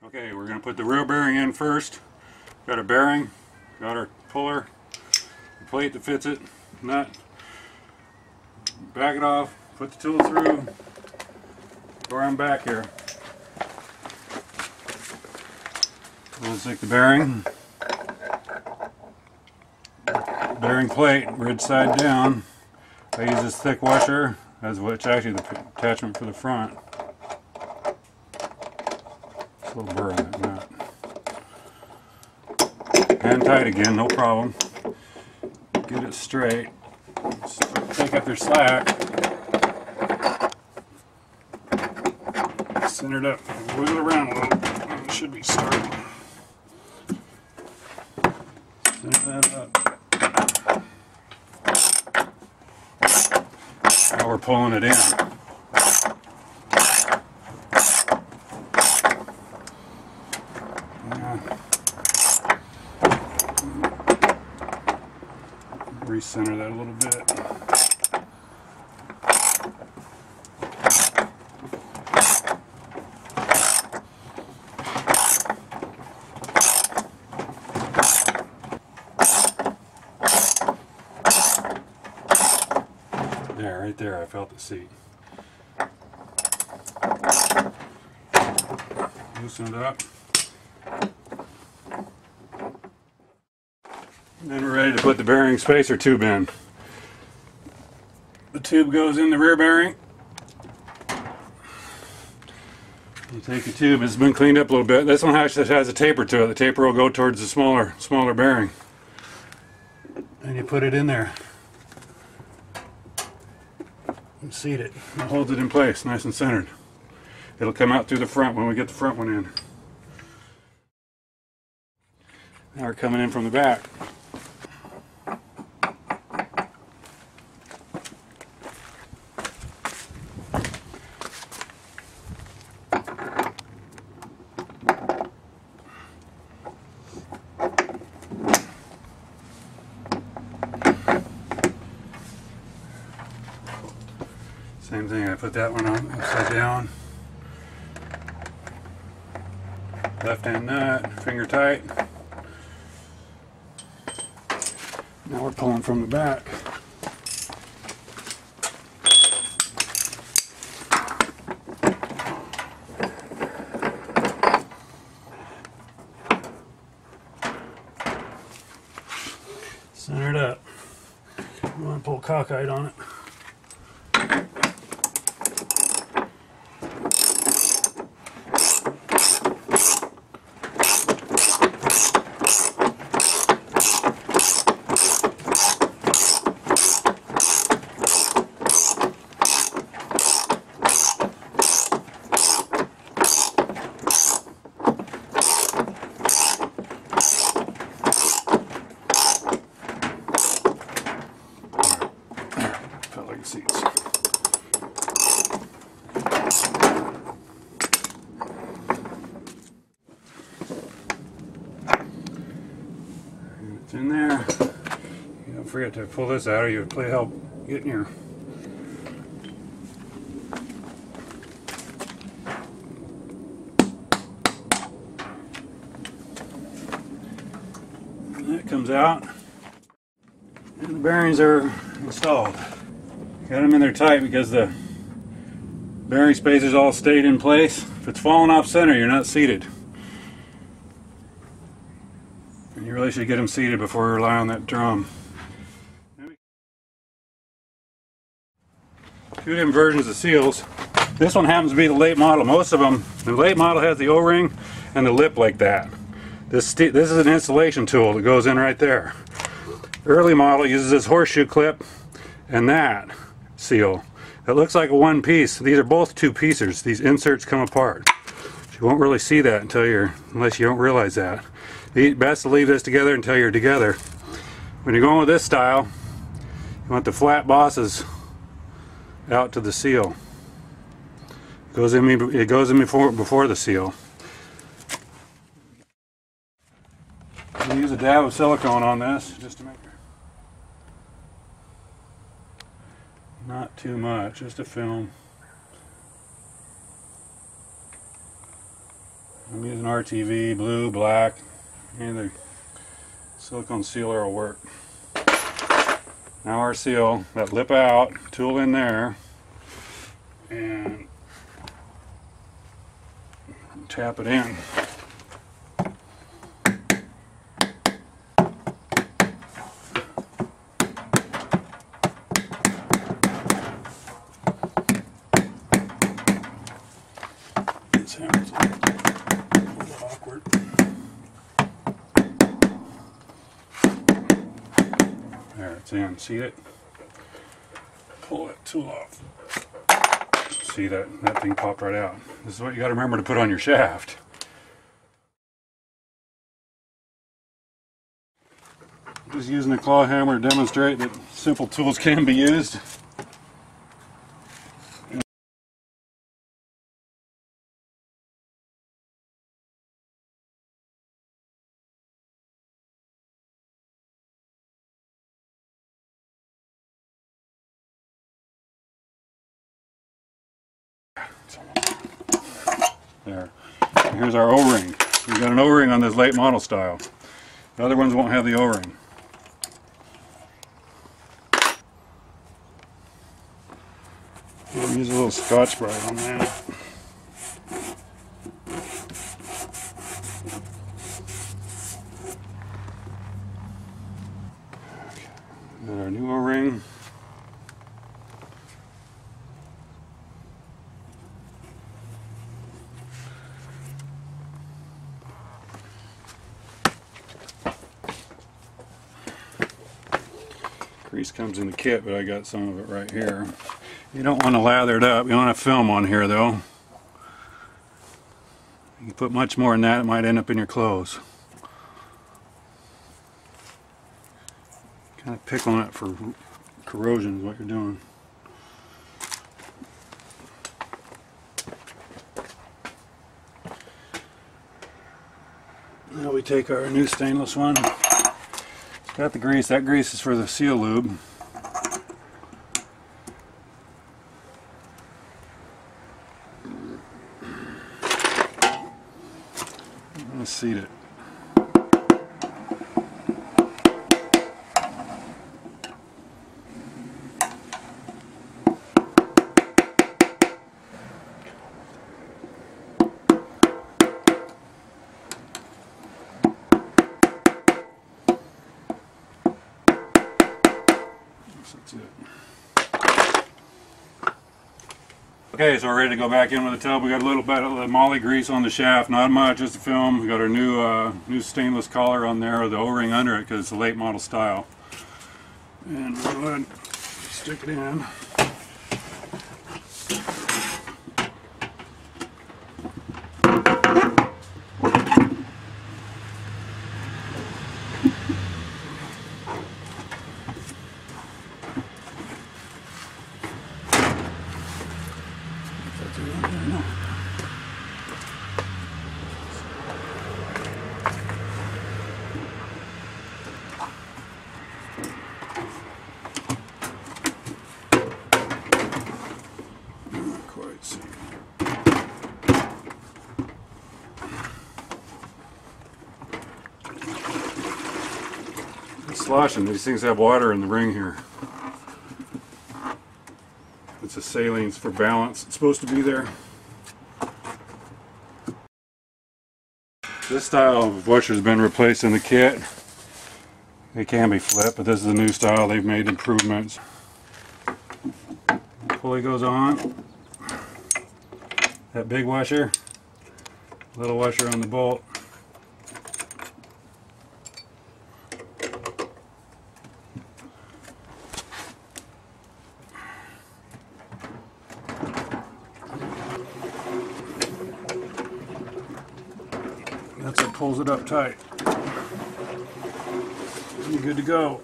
Okay, we're going to put the rear bearing in first. Got our bearing, got our puller, the plate that fits it, nut. Back it off, put the tool through, go around back here. Let's take the bearing plate, ridge side down. I use this thick washer, as which actually the attachment for the front. It's a little burr on that nut. Hand tight again, no problem. Get it straight. Take up your slack. Center it up, wiggle around a little. It should be starting. Center that up. Now we're pulling it in. Recenter that a little bit. There, right there, I felt the seat. Loosen it up. And then we're ready to put the bearing spacer tube in. The tube goes in the rear bearing. You take the tube, it's been cleaned up a little bit. This one actually has a taper to it. The taper will go towards the smaller bearing. And you put it in there. And seat it. It holds it in place, nice and centered. It'll come out through the front when we get the front one in. Now we're coming in from the back. Same thing, I put that one on upside down. Left hand nut, finger tight. Now we're pulling from the back. Center it up. You want to pull cockeyed on it. Seats. It's in there. You don't forget to pull this out or you play help getting your that comes out and the bearings are installed. Got them in there tight because the bearing spacers all stayed in place. If it's falling off center, you're not seated. And you really should get them seated before you rely on that drum. Two different versions of seals. This one happens to be the late model. Most of them, the late model has the O-ring and the lip like that. This is an installation tool that goes in right there. Early model uses this horseshoe clip and that seal. It looks like a one piece. These are both two piecers. These inserts come apart. You won't really see that unless you don't realize that. It's best to leave this together until you're together. When you're going with this style, you want the flat bosses out to the seal. It goes in before the seal. I'm going to use a dab of silicone on this just to make it. Not too much, just a film. I'm using RTV, blue, black, either silicone sealer will work. Now our seal, that lip out, tool in there, and tap it in. This hammer's a little awkward. There, it's in. See it? Pull that tool off. See that thing popped right out. This is what you got to remember to put on your shaft. Just using a claw hammer to demonstrate that simple tools can be used. There. And here's our O-ring. We've got an O-ring on this late model style. The other ones won't have the O-ring. We'll use a little Scotch-Brite on that. Got our new O-ring. Grease comes in the kit, but I got some of it right here. You don't want to lather it up. You don't want to film on here though. You put much more in that, it might end up in your clothes. Kind of pickling it for corrosion is what you're doing. Now we take our new stainless one. It's got the grease. That grease is for the seal lube. I'm going to seat it. That's it. Okay, so we're ready to go back in with the tub. We got a little bit of the moly grease on the shaft, not much, just the film. We got our new stainless collar on there with the O-ring under it because it's a late model style. And we'll go ahead and stick it in. Sloshing. These things have water in the ring here. It's a saline for balance. It's supposed to be there. This style of washer has been replaced in the kit. They can be flipped, but this is a new style. They've made improvements. Pulley goes on. That big washer, little washer on the bolt. That's what pulls it up tight. You're good to go.